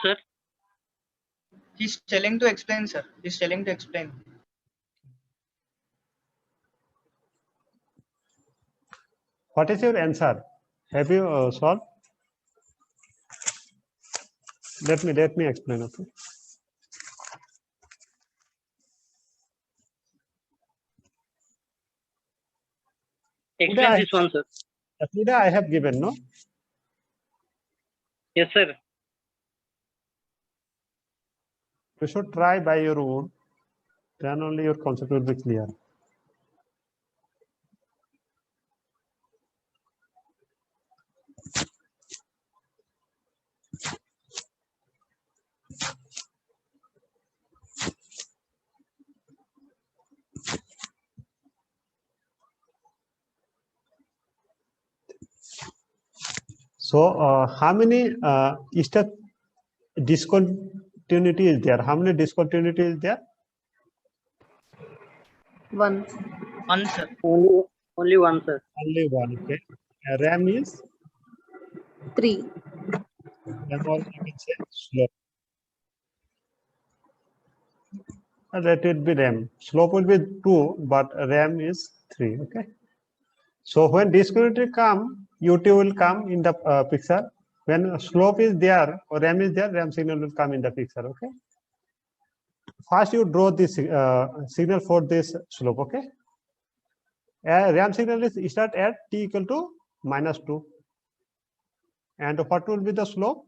sir. He's telling to explain, sir. He's telling to explain. What is your answer? Have you solved? Let me explain. Okay. Explain this one, sir. Today I have given, no? Yes, sir. You should try by your own. Then only your concept will be clear. So, how many step discontinuity is there? How many discontinuity is there? One. One, sir. Only one, sir. Only one. Okay. RAM is 3. RAM, or you can say slope. That would be RAM. Slope will be 2, but RAM is 3. Okay. So when discontinuity come, UT will come in the picture. When slope is there or RAM is there, RAM signal will come in the picture. Okay. First, you draw this signal for this slope. Okay. RAM signal is start at t equal to -2. And what will be the slope?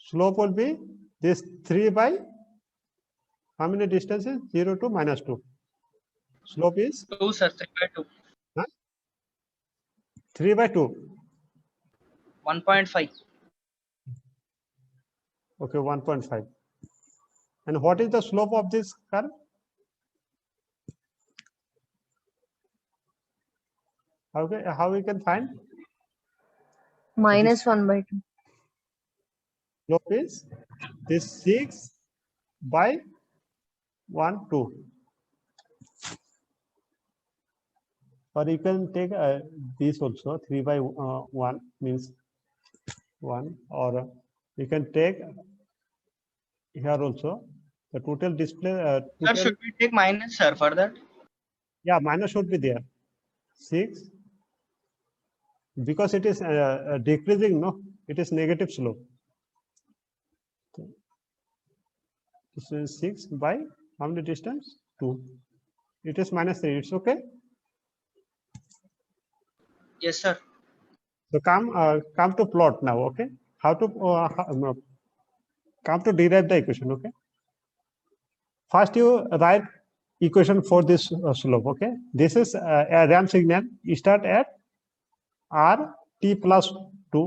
Slope will be this 3 by how many distances? 0 to -2. Slope is 2, sir. 3/2. 3 by 2. 1.5. Okay, 1.5. And what is the slope of this curve? Okay, how we can find? -1/2. Slope is this 6 by 1, 2. Or you can take this also, 3 by 1 means 1. Or you can take here also the total display. Sir, should we take minus, sir, for that? Yeah, minus should be there. 6. Because it is decreasing, no? It is negative slope. This is 6 by how many distance? 2. It is -3. It's okay. Yes, sir. So come to plot now. Okay. How to come to derive the equation. Okay. First, you write equation for this slope. Okay. This is a RAM signal. You start at R t plus 2.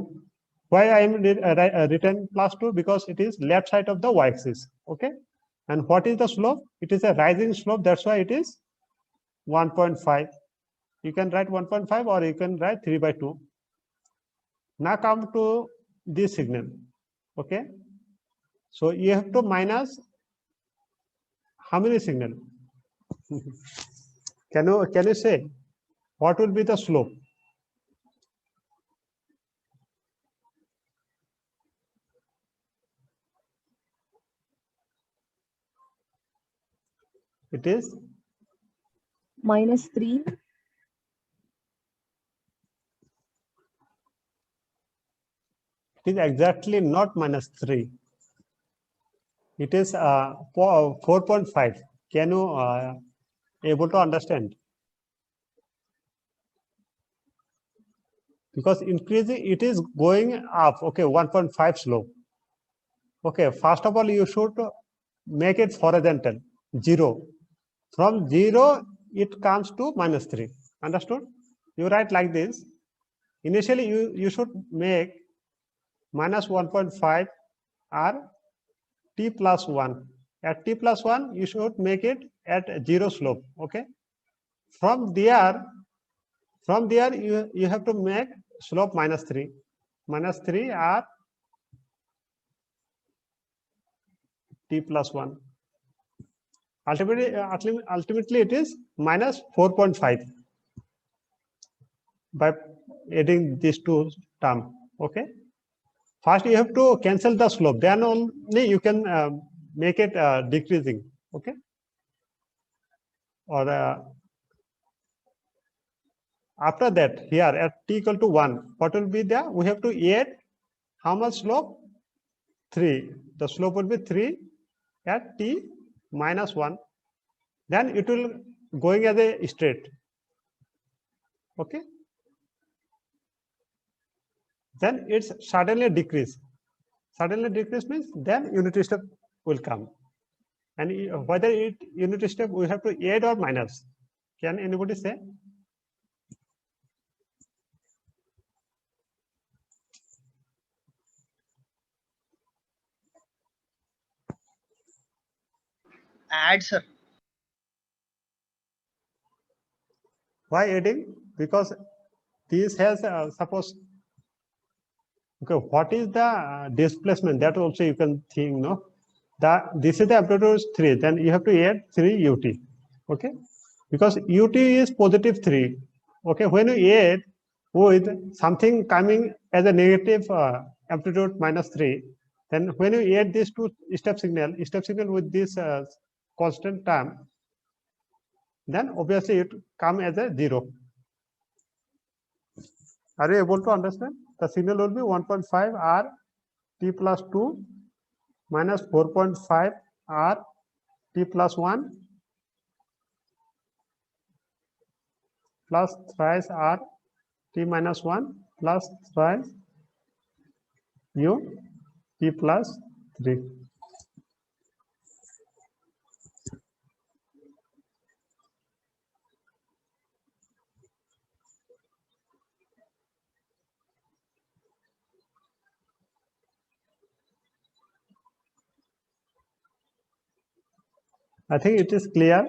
Why I am written +2? Because it is left side of the y-axis. Okay. And what is the slope? It is a rising slope. That's why it is 1.5. You can write 1.5 or you can write 3 by 2. Now come to this signal. Okay. So you have to minus how many signal? Can you say what will be the slope? It is -3. It is exactly not -3. It is 4.5. Can you able to understand? Because increasing, it is going up. Okay, 1.5 slope. Okay, first of all, you should make it horizontal, 0. From 0, it comes to -3. Understood? You write like this. Initially, you should make -1.5 or t plus 1. At t plus 1, you should make it at 0 slope. Okay. From there, you have to make slope -3. -3 or t plus 1. Ultimately, it is -4.5 by adding these two terms. Okay. First, you have to cancel the slope. Then only you can make it decreasing. Okay. Or after that, here at t equal to 1, what will be there? We have to add how much slope? 3. The slope will be 3 at t minus 1. Then it will going as a straight. Okay. Then it's suddenly decrease. Suddenly decrease means then unit step will come. And whether it unit step we have to add or minus. Can anybody say? Add, sir. Why adding? Because this has suppose. Okay, what is the displacement? That also you can think, no? This is the amplitude is 3. Then you have to add 3 ut. Okay, because ut is positive 3. Okay, when you add with something coming as a negative amplitude minus 3, then when you add these two step signal with this constant term, then obviously it come as a 0. Are you able to understand? The signal will be 1.5 r t plus 2 minus 4.5 r t plus 1 plus thrice r t minus 1 plus thrice u t plus 3. I think it is clear.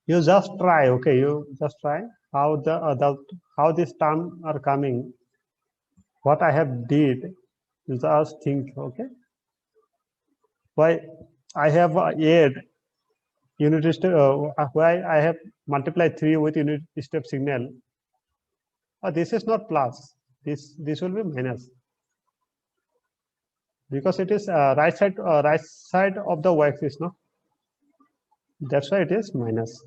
You just try, okay? You just try how how this term are coming. What I have did, you just think, okay? Why I have add unit step? Why I have multiplied 3 with unit step signal? This is not plus. This will be minus. Because it is right side of the y-axis, no? That's why it is minus.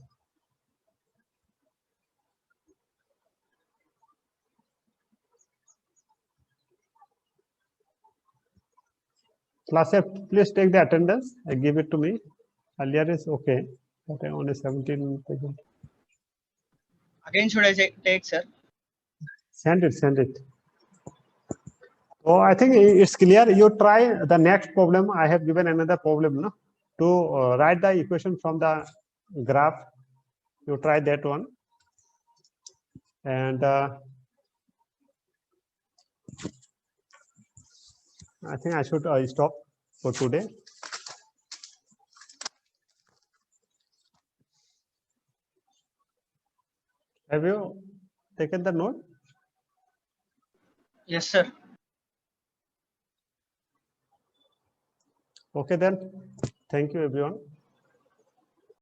Class F, please take the attendance. I give it to me. Earlier is okay, but I only 17%. Again, should I take, sir? Send it. So I think it's clear. You try the next problem. I have given another problem, no? To write the equation from the graph. You try that one. And I think I should stop for today. Have you taken the note? Yes, sir. Okay then. Thank you, everyone.